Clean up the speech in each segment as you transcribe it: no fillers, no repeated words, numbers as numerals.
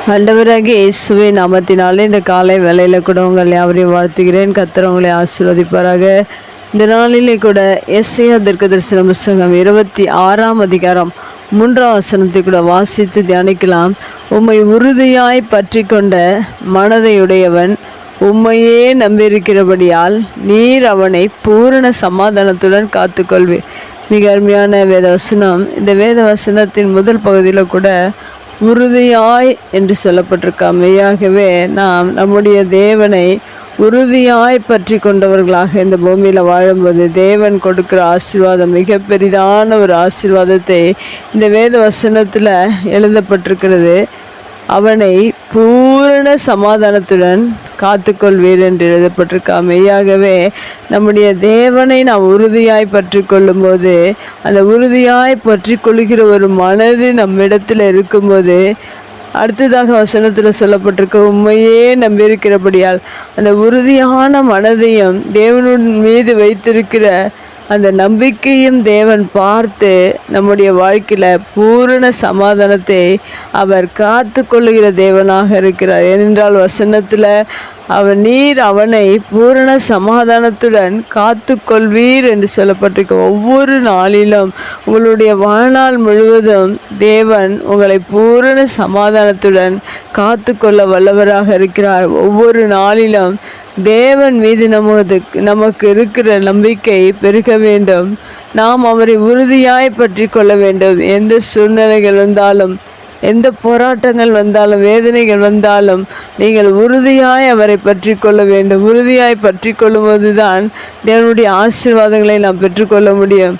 ஆண்டவராகிய இயேசுவின் நாமத்தினாலே இந்த காலை வேளையில் கூட உங்கள் யாவரையும் வாழ்த்துகிறேன். கர்த்தர் உங்களை ஆசீர்வதிப்பாராக. இந்த நாளிலே கூட எஸ்ஐயா தீர்க்கதரிசன புத்தகம் 26ஆம் அதிகாரம் 3ஆம் வசனத்தை கூட வாசித்து தியானிக்கலாம். உம்மை உறுதியாய் பற்றி கொண்ட மனதையுடையவன் உம்மையே நம்பியிருக்கிறபடியால் நீர் அவனை பூரண சமாதானத்துடன் காத்துக்கொள்வீர். மிக அருமையான வேத வசனம். இந்த வேத வசனத்தின் முதல் பகுதியில் கூட உறுதியாய் என்று சொல்லப்பட்டிருக்கா. மெய்யாகவே நாம் நம்முடைய தேவனை உறுதியாய் பற்றி கொண்டவர்களாக இந்த பூமியில் வாழும்போது தேவன் கொடுக்குற ஆசீர்வாதம் மிக பெரிதான ஒரு ஆசீர்வாதத்தை இந்த வேத வசனத்தில் எழுதப்பட்டிருக்கிறது. அவனை பூரண சமாதானத்துடன் காத்துக்கொள்வீர் என்று எழுதப்பட்டிருக்கா. மெய்யாகவே நம்முடைய தேவனை நாம் உறுதியாய் பற்றி கொள்ளும்போது, அந்த உறுதியாய் பற்றி கொள்கிற ஒரு மனது நம்மிடத்தில் இருக்கும்போது, அடுத்ததாக வசனத்தில் சொல்லப்பட்டிருக்க உண்மையே நம்பியிருக்கிறபடியால் அந்த உறுதியான மனதையும் தேவனுடைய மீது வைத்திருக்கிற அந்த நம்பிக்கையும் தேவன் பார்த்து நம்முடைய வாழ்க்கையில் பூரண சமாதானத்தை அவர் காத்து கொள்ளுகிற தேவனாக இருக்கிறார். ஏனென்றால் வசனத்தில் நீர் அவனை பூரண சமாதானத்துடன் காத்து கொள்வீர் என்று சொல்லப்பட்டிருக்க. ஒவ்வொரு நாளிலும் உங்களுடைய வாழ்நாள் முழுவதும் தேவன் உங்களை பூரண சமாதானத்துடன் காத்து கொள்ள வல்லவராக இருக்கிறார். ஒவ்வொரு நாளிலும் தேவன் மீது நமக்கு இருக்கிற நம்பிக்கை பெருக வேண்டும். நாம் அவரை உறுதியாய் பற்றி கொள்ள வேண்டும். எந்த சூழ்நிலைகள் வந்தாலும், எந்த போராட்டங்கள் வந்தாலும், வேதனைகள் வந்தாலும் நீங்கள் உறுதியாய் அவரை பற்றி கொள்ள வேண்டும். உறுதியாய் பற்றி கொள்ளும்போது தான் தேவனுடைய ஆசீர்வாதங்களை நாம் பெற்றுக்கொள்ள முடியும்.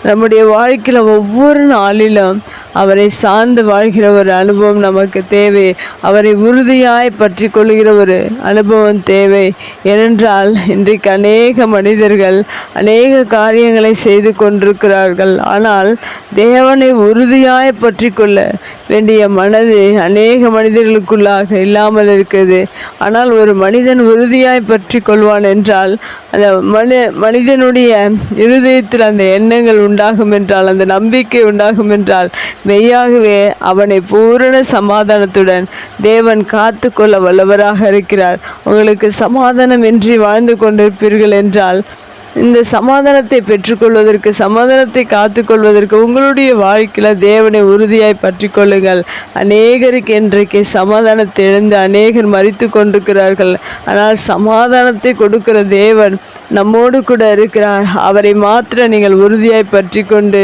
நம்முடைய வாழ்க்கையில் ஒவ்வொரு நாளிலும் அவரை சார்ந்து வாழ்கிற ஒரு அனுபவம் நமக்கு தேவை. அவரை உறுதியாய் பற்றி கொள்கிற ஒரு அனுபவம் தேவை. ஏனென்றால் இன்றைக்கு அநேக மனிதர்கள் அநேக காரியங்களை செய்து கொண்டிருக்கிறார்கள். ஆனால் தேவனை உறுதியாய் பற்றி கொள்ள வேண்டிய மனது அநேக மனிதர்களுக்குள்ளாக இல்லாமல் இருக்கிறது. ஆனால் ஒரு மனிதன் உறுதியாய் பற்றி கொள்வான் என்றால் அந்த மனிதனுடைய இருதயத்தில் அந்த எண்ணங்கள் உண்டாகும் என்றால், அந்த நம்பிக்கை உண்டாகும் என்றால், மெய்யாகவே அவனை பூரண சமாதானத்துடன் தேவன் காத்து கொள்ள வல்லவராக இருக்கிறார். உங்களுக்கு சமாதானமின்றி வாழ்ந்து கொண்டிருப்பீர்கள் என்றால், இந்த சமாதானத்தை பெற்றுக்கொள்வதற்கு, சமாதானத்தை காத்து கொள்வதற்கு உங்களுடைய வாழ்க்கையில் தேவனை உறுதியாய் பற்றி கொள்ளுங்கள். அநேகருக்கு இன்றைக்கு சமாதானத்தை இழந்து அநேகர் மரித்து கொண்டிருக்கிறார்கள். ஆனால் சமாதானத்தை கொடுக்கிற தேவன் நம்மோடு கூட இருக்கிறார். அவரை மாத்திரம் நீங்கள் உறுதியாய் பற்றி கொண்டு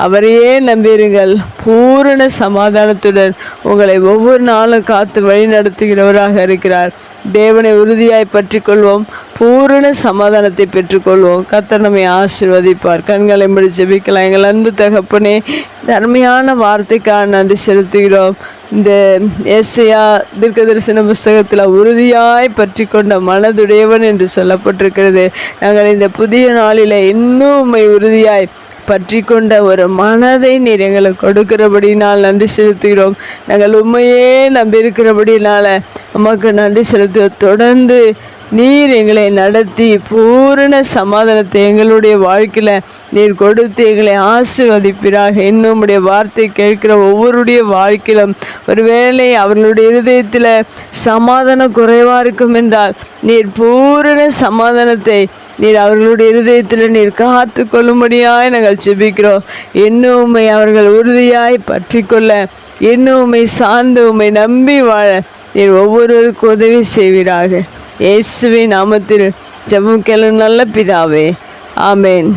அவரையே நம்பியிருங்கள். பூரண சமாதானத்துடன் உங்களை ஒவ்வொரு நாளும் காத்து வழி நடத்துகிறவராக இருக்கிறார். தேவனை உறுதியாய் பற்றி கொள்வோம். பூரண சமாதானத்தை பெற்றுக்கொள்வோம். கர்த்தர் நம்மை ஆசீர்வதிப்பார். கண்களை மூடி ஜெபிக்கலாம். எங்கள் அன்பு தகப்பனே, அருமையான வார்த்தைக்காக நன்றி செலுத்துகிறோம். இந்த எஸ்ஐயா தீர்க்கதரிசன புஸ்தகத்தில் உறுதியாய் பற்றி கொண்ட மனதுடையவன் என்று சொல்லப்பட்டிருக்கிறது. நாங்கள் இந்த புதிய நாளில் இன்னும் உம்மை உறுதியாய் பற்றி கொண்ட ஒரு மனதை நீர் எங்களுக்கு கொடுக்கிறபடினால் நன்றி செலுத்துகிறோம். நாங்கள் உண்மையே நம்பியிருக்கிறபடினால உமக்கு நன்றி செலுத்துவோம். தொடர்ந்து நீர் எங்களை நடத்தி பூரண சமாதானத்தை எங்களுடைய வாழ்க்கையில் நீர் கொடுத்து எங்களை ஆசீர்வதிப்பீராக. இன்னும் உடைய வார்த்தை கேட்கிற ஒவ்வொருடைய வாழ்க்கையிலும் ஒருவேளை அவர்களுடைய இருதயத்தில் சமாதானம் குறைவாக இருக்கும் என்றால் நீர் பூரண சமாதானத்தை நீர் அவர்களுடைய இருதயத்தில் நீர் காத்து கொள்ளும்படியாய் நாங்கள் ஜெபிக்கிறோம். இன்னும் உம்மை அவர்கள் உறுதியாய் பற்றி கொள்ள, இன்னும் உம்மை சார்ந்து உம்மை நம்பி வாழ நீர் ஒவ்வொருவருக்கும் உதவி செய்வீராக. இயேசுவின் நாமத்தில் ஜெபம் கேளும் நல்ல பிதாவே. ஆமேன்.